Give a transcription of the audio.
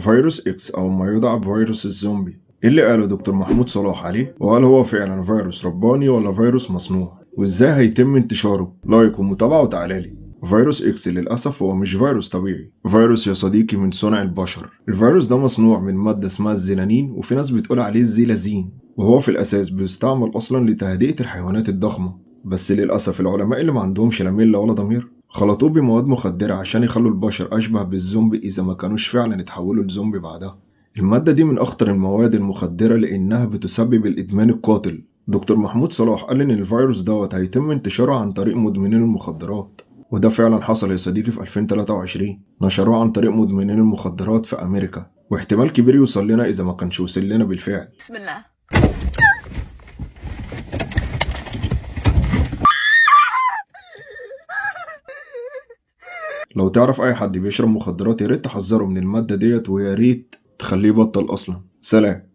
فيروس اكس او ما يدعى بفيروس الزومبي، ايه اللي قاله دكتور محمود صلاح عليه؟ وهل هو فعلا فيروس رباني ولا فيروس مصنوع؟ وازاي هيتم انتشاره؟ لايك ومتابعة وتعالالي. فيروس اكس للأسف هو مش فيروس طبيعي، فيروس يا صديقي من صنع البشر. الفيروس ده مصنوع من مادة اسمها الزيلانين، وفي ناس بتقول عليه الزيلازين، وهو في الأساس بيستعمل أصلا لتهدئة الحيوانات الضخمة. بس للأسف العلماء اللي ما عندهمش لا ملة ولا ضمير خلطوه بمواد مخدرة عشان يخلوا البشر أشبه بالزومبي إذا ما كانوش فعلا اتحولوا لزومبي بعدها. المادة دي من أخطر المواد المخدرة لأنها بتسبب الإدمان القاتل. دكتور محمود صلاح قال إن الفيروس دوت هيتم انتشاره عن طريق مدمنين المخدرات، وده فعلا حصل يا صديقي في 2023. نشروه عن طريق مدمنين المخدرات في أمريكا، واحتمال كبير يوصل لنا إذا ما كانش وصل لنا بالفعل. بسم الله. لو تعرف أي حد بيشرب مخدرات يا ريت تحذره من المادة ديت، ويا ريت تخليه يبطل أصلا. سلام.